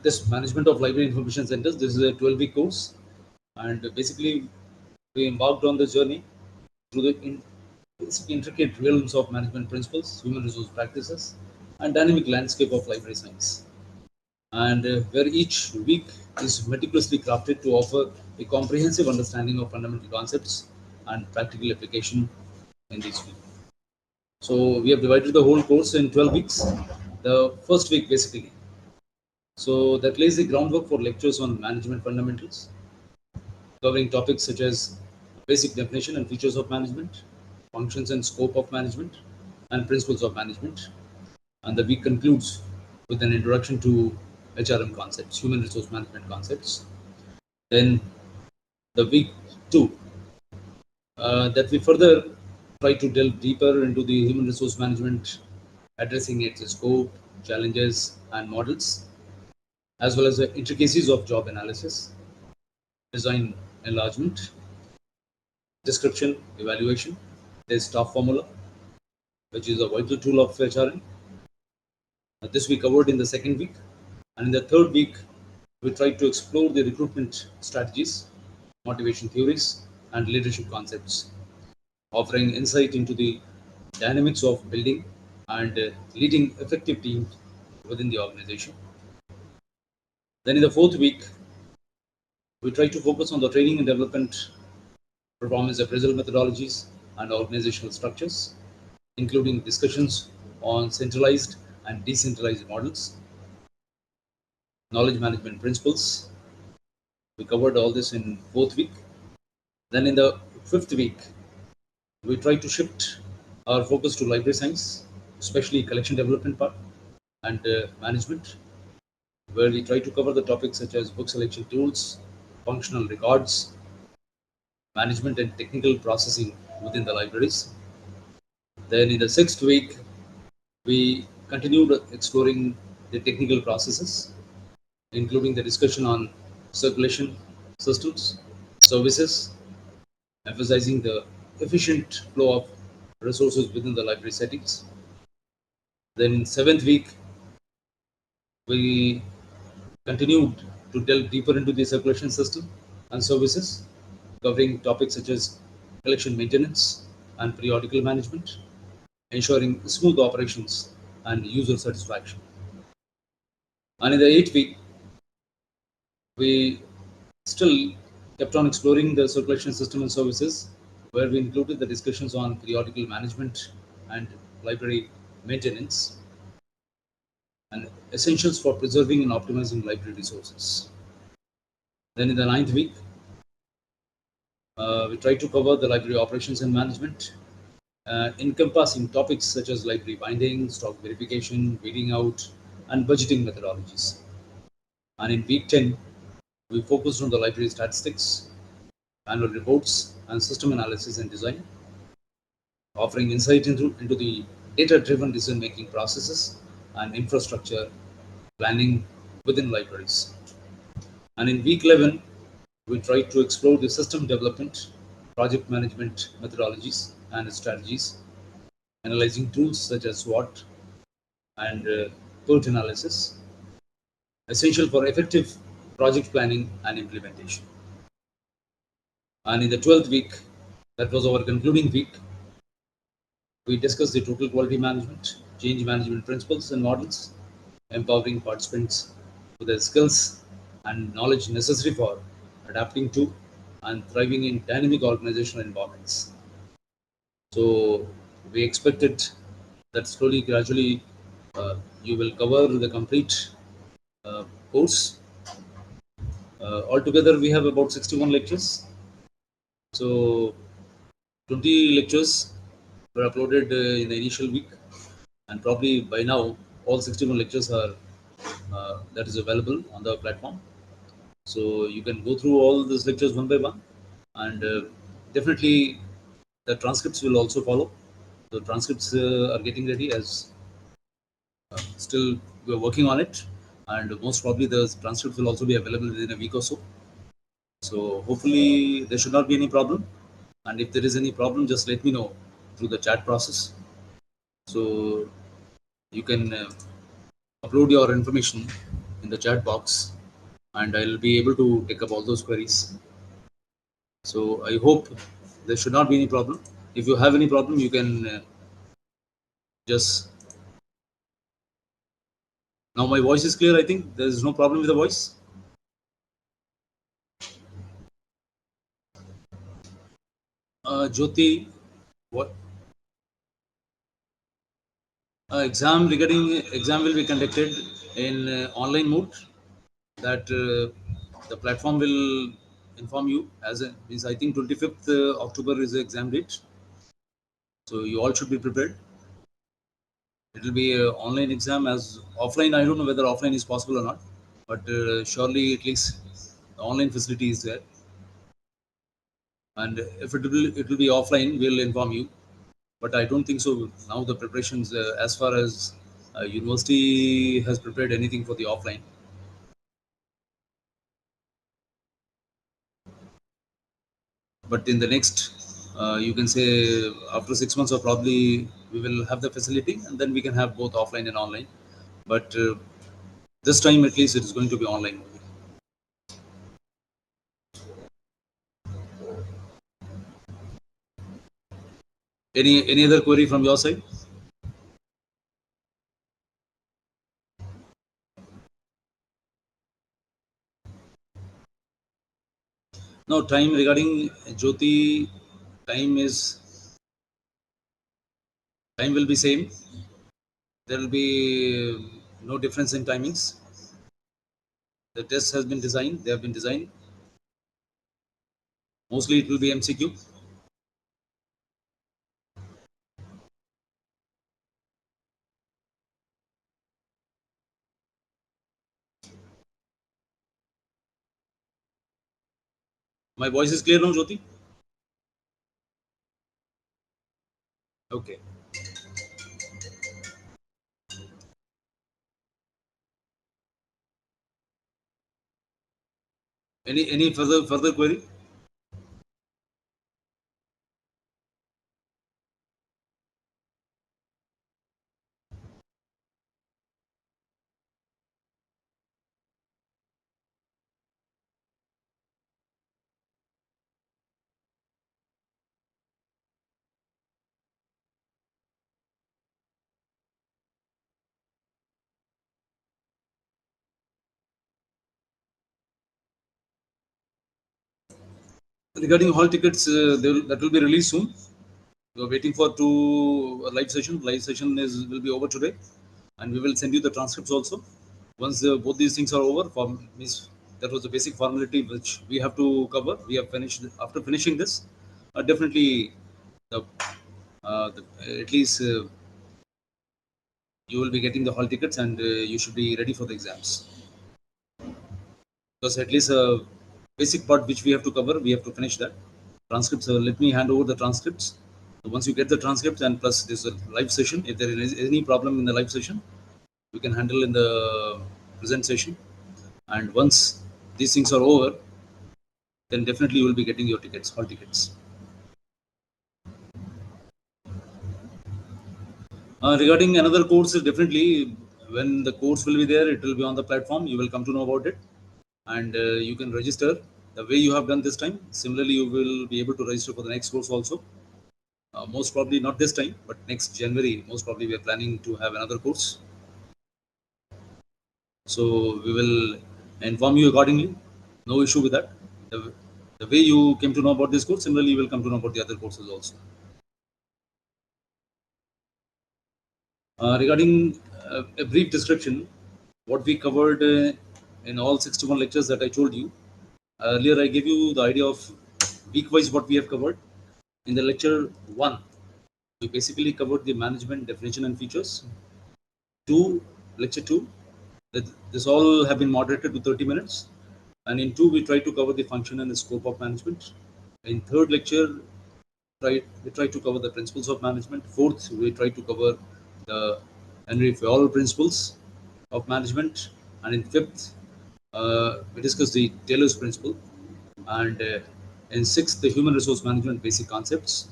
This management of library information centers. This is a 12-week course, and basically we embarked on the journey through the intricate realms of management principles, human resource practices, and dynamic landscape of library science. And where each week is meticulously crafted to offer a comprehensive understanding of fundamental concepts and practical application in these fields. So we have divided the whole course in 12 weeks. The first week basically. So that lays the groundwork for lectures on management fundamentals, covering topics such as basic definition and features of management, functions and scope of management, and principles of management. And the week concludes with an introduction to HRM concepts, human resource management concepts. Then the week two, that we further try to delve deeper into the human resource management, addressing its scope, challenges, and models, as well as the intricacies of job analysis, design enlargement, description, evaluation. There's staff formula, which is a vital tool of HRM. This we covered in the second week. And in the third week, we tried to explore the recruitment strategies, motivation theories, and leadership concepts, offering insight into the dynamics of building and leading effective teams within the organization. Then in the fourth week, we try to focus on the training and development, performance appraisal methodologies, and organizational structures, including discussions on centralized and decentralized models, knowledge management principles. We covered all this in fourth week. Then in the fifth week, we try to shift our focus to library science, especially collection development part and management, where we try to cover the topics such as book selection tools, functional records, management and technical processing within the libraries. Then in the sixth week, we continued exploring the technical processes, including the discussion on circulation systems, services, emphasizing the efficient flow of resources within the library settings. Then in seventh week, we continued to delve deeper into the circulation system and services, covering topics such as collection maintenance and periodical management, ensuring smooth operations and user satisfaction. And in the eighth week, we still kept on exploring the circulation system and services, where we included the discussions on periodical management and library maintenance and essentials for preserving and optimizing library resources. Then in the ninth week, we tried to cover the library operations and management, encompassing topics such as library binding, stock verification, weeding out, and budgeting methodologies. And in week 10, we focused on the library statistics, annual reports, and system analysis and design, offering insight into the data-driven decision-making processes and infrastructure planning within libraries. And in week 11, we tried to explore the system development, project management methodologies and strategies, analyzing tools such as SWOT and PERT analysis, essential for effective project planning and implementation. And in the 12th week, that was our concluding week, we discussed the total quality management, change management principles and models, empowering participants with the skills and knowledge necessary for adapting to and thriving in dynamic organizational environments. So we expected that slowly, gradually, you will cover the complete course. Altogether, we have about 61 lectures. So 20 lectures were uploaded in the initial week, and probably by now all 61 lectures are that is available on the platform. So you can go through all these lectures one by one, and definitely the transcripts will also follow. The transcripts are getting ready as still we're working on it, and most probably the transcripts will also be available within a week or so. So hopefully there should not be any problem. And if there is any problem, just let me know through the chat process. So you can upload your information in in the chat box, and I'll be able to take up all those queries. So I hope there should not be any problem. If you have any problem, you can just now my voice is clear. I think there is no problem with the voice. Jyoti, what exam will be conducted in online mode. That the platform will inform you as a, means I think 25th October is the exam date. So you all should be prepared. It will be an online exam as offline. I don't know whether offline is possible or not, but surely at least the online facility is there. And if it will be offline, we'll inform you. But I don't think so. Now the preparations, as far as university has prepared anything for the offline. But in the next, you can say after 6 months or probably we will have the facility, and then we can have both offline and online. But this time at least it is going to be online. Any other query from your side? No, time regarding Jyoti, time is time will be same. There will be no difference in timings. The test has been designed. They have been designed. Mostly it will be MCQ. My voice is clear now, Jyoti. Okay. Any further query? Regarding hall tickets, that will be released soon. We are waiting for two live session. Live session is will be over today, and we will send you the transcripts also. Once both these things are over, means that was the basic formality which we have to cover. We have finished after finishing this. Definitely, the, the at least you will be getting the hall tickets, and you should be ready for the exams. Because at least a basic part which we have to cover, we have to finish that. Transcripts. Let me hand over the transcripts. So once you get the transcripts and plus this live session, if there is any problem in the live session, we can handle in the present session. And once these things are over, then definitely you will be getting your tickets, hall tickets. Regarding another course, definitely when the course will be there, it will be on the platform. You will come to know about it, and you can register the way you have done this time. Similarly, you will be able to register for the next course also. Most probably not this time, but next January, most probably we are planning to have another course. So we will inform you accordingly. No issue with that. The way you came to know about this course, similarly you will come to know about the other courses also. Regarding a brief description, what we covered in all 61 lectures that I told you earlier, I gave you the idea of week-wise what we have covered. In the lecture one, we basically covered the management definition and features. Two, lecture two, this all have been moderated to 30 minutes. And in two, we try to cover the function and the scope of management. In third lecture, we try to cover the principles of management. Fourth, we try to cover the Henry Fayol principles of management. And in fifth, we discuss the Taylor's principle. And in sixth, the human resource management basic concepts.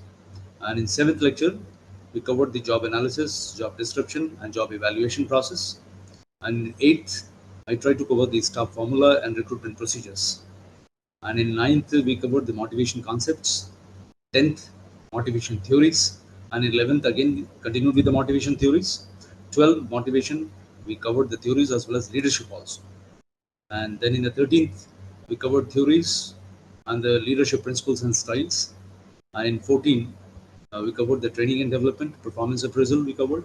And in seventh lecture, we covered the job analysis, job description, and job evaluation process. And in eighth, I try to cover the staff formula and recruitment procedures. And in ninth, we covered the motivation concepts. 10th, motivation theories. And in 11th, again, continued with the motivation theories. 12th, motivation, we covered the theories as well as leadership also. And then in the 13th, we covered theories and the leadership principles and styles. And in 14, we covered the training and development, performance appraisal we covered.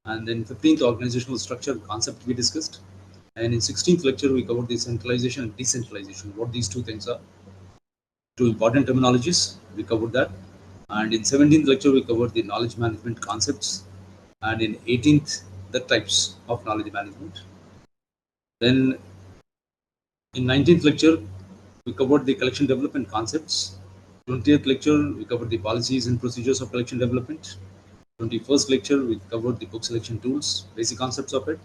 And then 15th, organizational structure concept we discussed. And in 16th lecture, we covered the centralization and decentralization, what these two things are. Two important terminologies, we covered that. And in 17th lecture, we covered the knowledge management concepts. And in 18th, the types of knowledge management. Then in 19th lecture, we covered the collection development concepts. 20th lecture, we covered the policies and procedures of collection development. 21st lecture, we covered the book selection tools, basic concepts of it.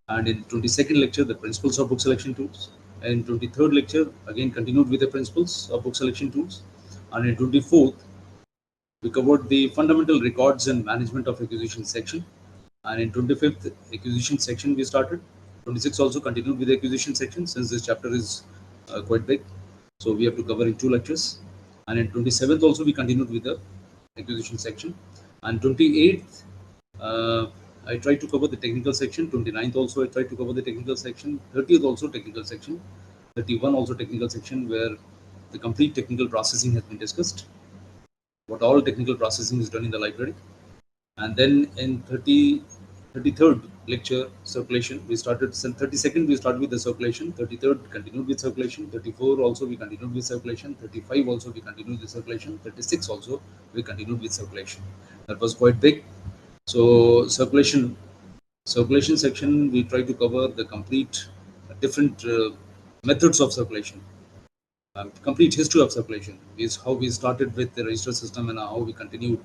And in 22nd lecture, the principles of book selection tools. And in 23rd lecture, again continued with the principles of book selection tools. And in 24th, we covered the fundamental records and management of acquisition section. And in 25th acquisition section, we started. 26th also continued with the acquisition section since this chapter is quite big. So we have to cover in two lectures. And in 27th also, we continued with the acquisition section. And 28th, uh, I tried to cover the technical section. 29th also, I tried to cover the technical section. 30th also technical section. 31 also technical section where the complete technical processing has been discussed. What all technical processing is done in the library. And then in 33rd lecture, circulation, we started. 32nd, we started with the circulation. 33rd, continued with circulation. 34 also, we continued with circulation. 35 also, we continued with circulation. 36 also, we continued with circulation. That was quite big. So circulation section, we try to cover the complete different methods of circulation, complete history of circulation is how we started with the register system and how we continued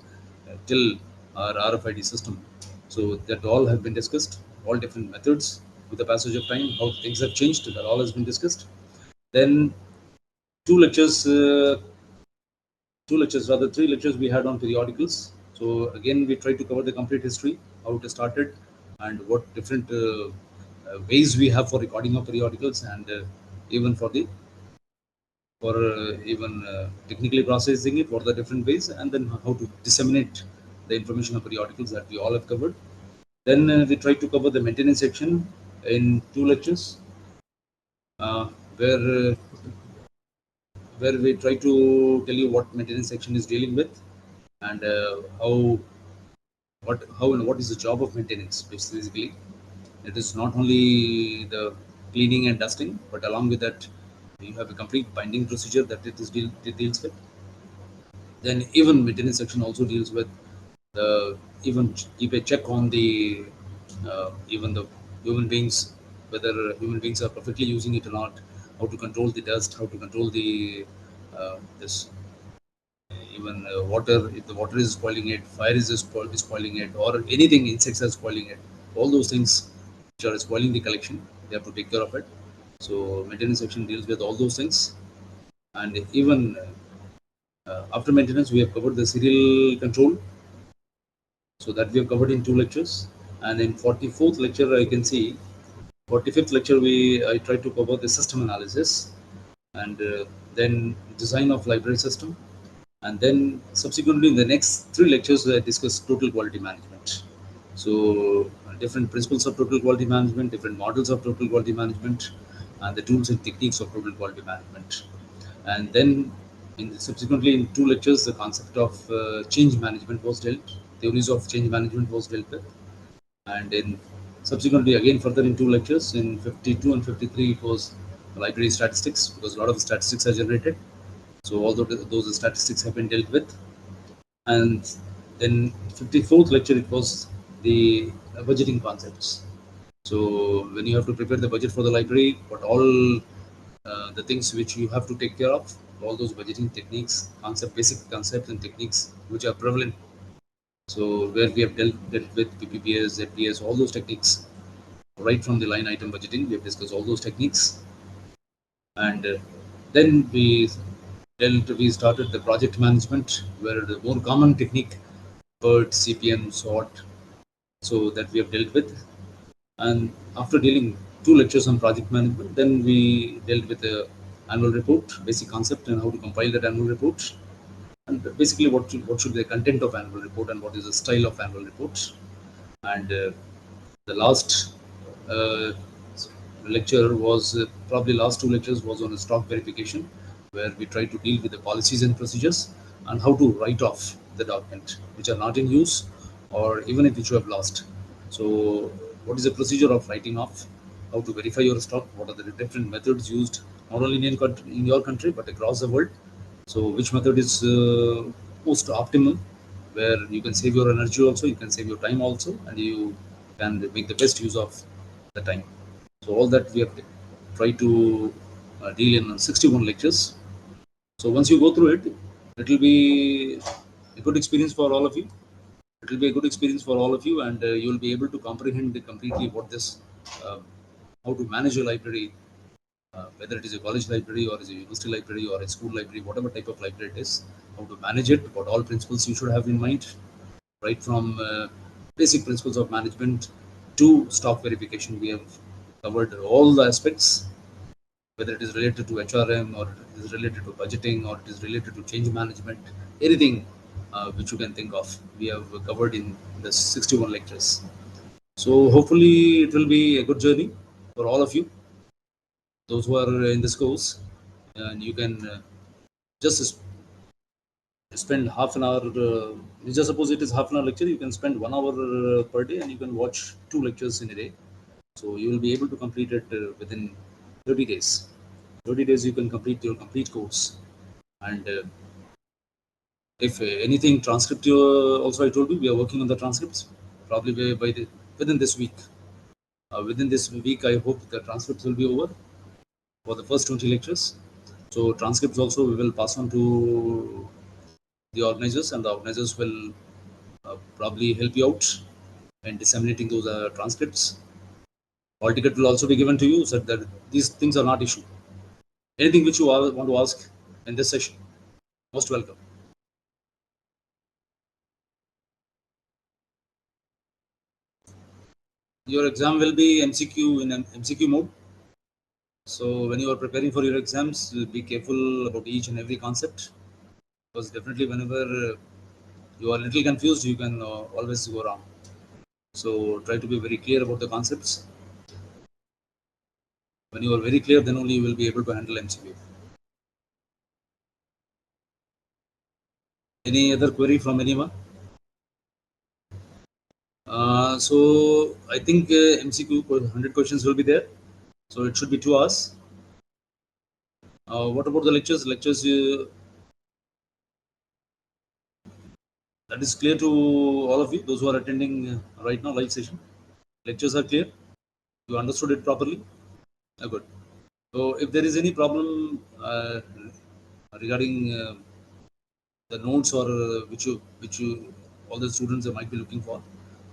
till our RFID system. So that all have been discussed, all different methods with the passage of time, how things have changed, that all has been discussed. Then two lectures, rather three lectures we had on periodicals. So again, we tried to cover the complete history, how it started, and what different ways we have for recording of periodicals, and even for the for even technically processing it, what are the different ways, and then how to disseminate the information of periodicals that we all have covered. Then we try to cover the maintenance section in two lectures, uh, where uh, where we try to tell you what maintenance section is dealing with, and how and what is the job of maintenance. Basically, it is not only the cleaning and dusting, but along with that, you have a complete binding procedure that it deals with. Then even maintenance section also deals with the even keep a check on the even the human beings, whether human beings are perfectly using it or not, how to control the dust, how to control the this even water, if the water is spoiling it, fire is spoiling it, or anything, insects are spoiling it, all those things which are spoiling the collection, they have to take care of it. So maintenance section deals with all those things. And even after maintenance, we have covered the serial control, so that we have covered in two lectures. And in 44th lecture, I can see 45th lecture, I tried to cover the system analysis, and then design of library system. And then subsequently in the next three lectures, I discuss total quality management. So different principles of total quality management, different models of total quality management, and the tools and techniques of total quality management. And then subsequently in two lectures, the concept of change management was dealt, theories of change management was dealt with. And in subsequently again further in two lectures, in 52 and 53, it was library statistics, because a lot of statistics are generated. So all those statistics have been dealt with. And then 54th lecture, it was the budgeting concepts. So when you have to prepare the budget for the library, what all the things which you have to take care of, all those budgeting techniques, basic concepts and techniques which are prevalent. So where we have dealt with PPPS, ZPS, all those techniques, right from the line item budgeting, we have discussed all those techniques. And then we started the project management, where the more common technique, PERT, CPM, SWOT, so that we have dealt with. And after dealing two lectures on project management. Then we dealt with the annual report, basic concept, and how to compile that annual report, and basically what should be the content of annual report and what is the style of annual report. And the last uh, lecture was probably last two lectures was on stock verification, where we try to deal with the policies and procedures and how to write off the document which are not in use, or even if which you have lost. So what is the procedure of writing off, how to verify your stock, what are the different methods used not only in your country but across the world. So which method is most optimal, where you can save your energy also, you can save your time also, and you can make the best use of the time. So all that we have tried to deal in 61 lectures. So once you go through it, it will be a good experience for all of you. It will be a good experience for all of you, and you will be able to comprehend completely what this, uh, how to manage a library, whether it is a college library or is a university library or a school library, whatever type of library it is, how to manage it, what all principles you should have in mind, right from basic principles of management to stock verification. We have covered all the aspects, whether it is related to HRM or it is related to budgeting or it is related to change management, anything which you can think of, we have covered in the 61 lectures. So hopefully it will be a good journey for all of you, those who are in this course, and you can just spend half an hour. Just suppose it is half an hour lecture, you can spend 1 hour per day, and you can watch two lectures in a day. So you will be able to complete it within 30 days. 30 days you can complete your complete course. And if anything, transcript also I told you we are working on the transcripts. Probably within this week. Within this week, I hope the transcripts will be over for the first 20 lectures. So transcripts also we will pass on to the organizers, and the organizers will probably help you out in disseminating those transcripts. All ticket will also be given to you, so that these things are not issue. Anything which you want to ask in this session, most welcome. Your exam will be MCQ in MCQ mode. So when you are preparing for your exams, be careful about each and every concept, because definitely whenever you are a little confused, you can always go wrong. So try to be very clear about the concepts. When you are very clear, then only you will be able to handle MCQ. Any other query from anyone? So I think MCQ 100 questions will be there. So it should be 2 hours. What about the lectures? Lectures that is clear to all of you, those who are attending right now live session. Lectures are clear. You understood it properly. Good. So if there is any problem regarding the notes or which you all the students might be looking for,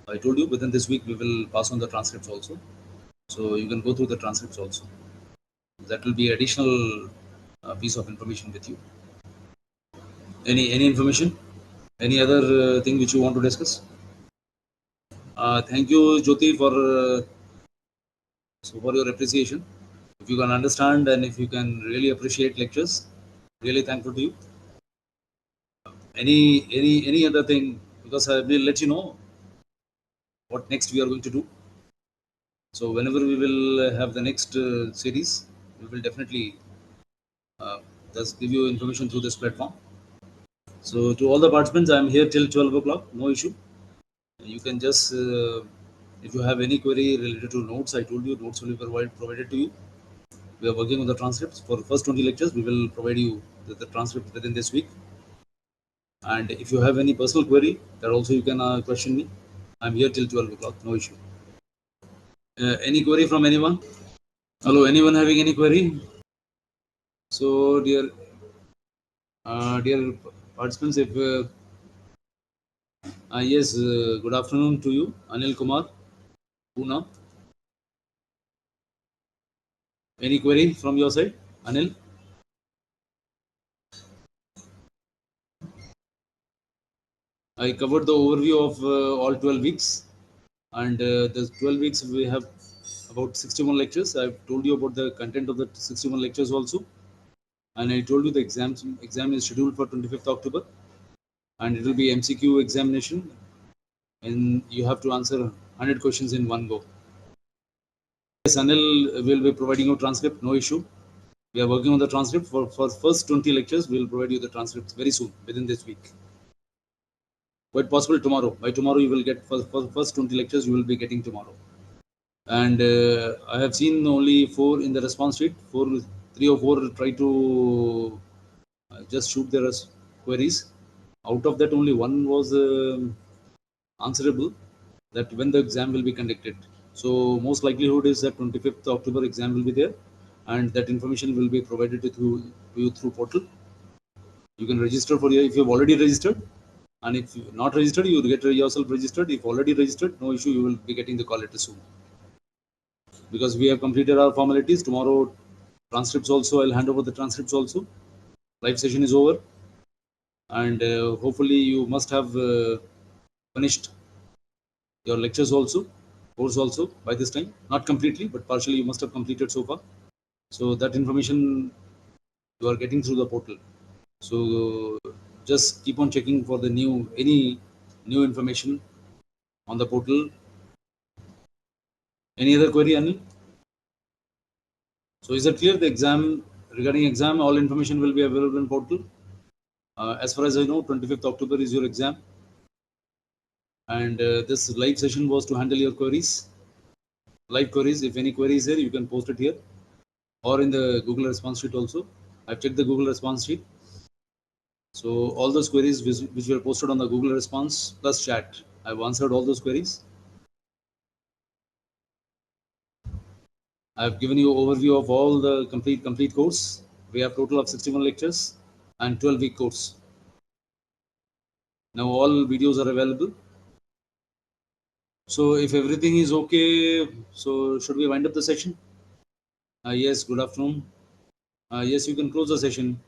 I told you within this week we will pass on the transcripts also. So you can go through the transcripts also. That will be additional piece of information with you. Any information? Any other thing which you want to discuss? Thank you, Jyoti, for your appreciation. If you can understand and if you can really appreciate lectures, really thankful to you. Any other thing? Because I will let you know what next we are going to do. So whenever we will have the next series, we will definitely uh, just give you information through this platform. So to all the participants, I am here till 12 o'clock. No issue. You can just, if you have any query related to notes, I told you notes will be provided to you. We are working on the transcripts for the first 20 lectures. We will provide you the transcript within this week. And if you have any personal query, that also you can question me. I'm here till 12 o'clock. No issue. Any query from anyone? Hello, anyone having any query? So, dear participants, if yes, good afternoon to you, Anil Kumar, Pune. Any query from your side, Anil? I covered the overview of all 12 weeks, and the 12 weeks we have about 61 lectures. I've told you about the content of the 61 lectures also, and I told you the exam is scheduled for 25th October, and it will be MCQ examination, and you have to answer 100 questions in one go. Yes, Anil will be providing you transcript, no issue. We are working on the transcript for first 20 lectures. We will provide you the transcripts very soon, within this week. Quite possible tomorrow. By tomorrow, you will get for first 20 lectures. You will be getting tomorrow. And I have seen only 4 in the response sheet. 3 or 4 try to just shoot their queries. Out of that, only one was answerable. That when the exam will be conducted. So most likelihood is that 25th October exam will be there, and that information will be provided to you through portal. You can register for your if you've already registered, and if you're not registered, you will get yourself registered. If already registered, no issue. You will be getting the call letter soon. Because we have completed our formalities. Tomorrow, transcripts also, I'll hand over the transcripts also. Live session is over, and hopefully you must have finished your lectures also, course also by this time. Not completely, but partially you must have completed so far. So that information you are getting through the portal. So just keep on checking for the any new information on the portal. Any other query, Anil? So is it clear the exam regarding exam, all information will be available in portal? As far as I know, 25th October is your exam, and this live session was to handle your queries, live queries. If any query is there, you can post it here or in the Google response sheet also. I've checked the Google response sheet. So all those queries which were posted on the Google response plus chat, I've answered all those queries. I've given you overview of all the complete course. We have total of 61 lectures and 12-week course. Now all videos are available. So if everything is okay, so should we wind up the session? Yes, good afternoon. Yes, you can close the session.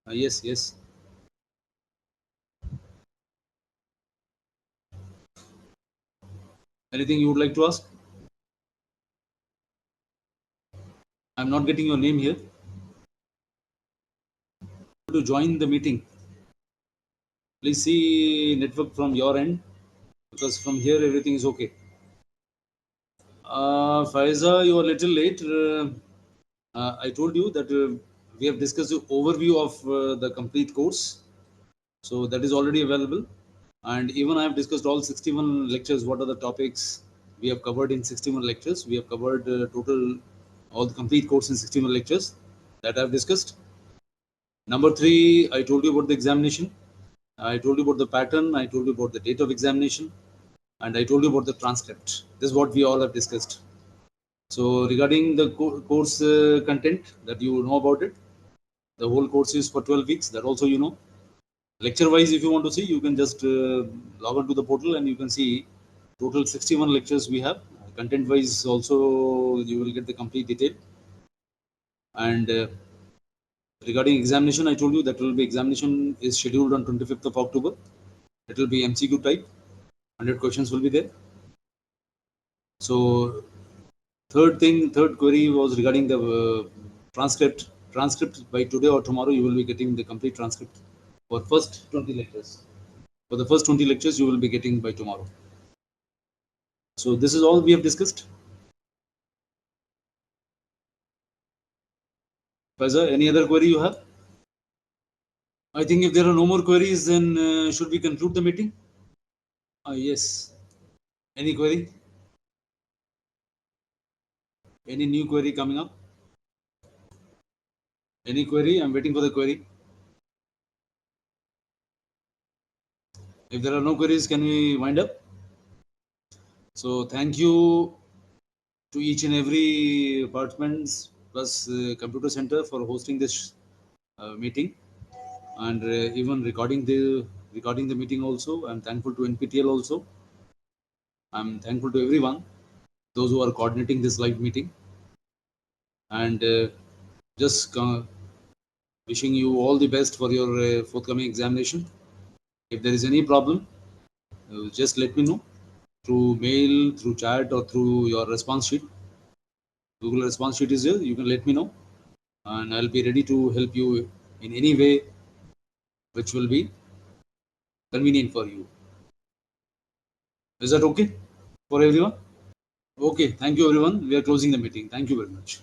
Yes. Anything you would like to ask? I'm not getting your name here. To join the meeting, please see network from your end, because from here everything is okay. Faiza, you are a little late. I told you that we have discussed the overview of the complete course. So that is already available. And even I have discussed all 61 lectures. What are the topics we have covered in 61 lectures? We have covered total all the complete course in 61 lectures that I have discussed. Number 3, I told you about the examination. I told you about the pattern. I told you about the date of examination. And I told you about the transcript. This is what we all have discussed. So regarding the course content that you know about it, the whole course is for 12 weeks. That also you know. Lecture wise, if you want to see, you can just log on to the portal and you can see total 61 lectures we have. Content wise also you will get the complete detail. And regarding examination, I told you that will be examination is scheduled on 25th of October. It will be MCQ type. 100 questions will be there. So third query was regarding the transcript. Transcript by today or tomorrow, you will be getting the complete transcript for first 20 lectures. For the first 20 lectures, you will be getting by tomorrow. So this is all we have discussed. Faisal, any other query you have? I think if there are no more queries, then should we conclude the meeting? Yes. Any query? Any new query coming up? Any query? I'm waiting for the query. If there are no queries, can we wind up? So thank you to each and every apartments plus computer center for hosting this meeting, and even recording the meeting also. I'm thankful to NPTL also. I'm thankful to everyone, those who are coordinating this live meeting, and just wishing you all the best for your forthcoming examination. If there is any problem, just let me know. through mail, through chat, or through your response sheet. Google response sheet is here. You can let me know, and I'll be ready to help you in any way which will be convenient for you. Is that okay for everyone? Okay, thank you everyone. We are closing the meeting. Thank you very much.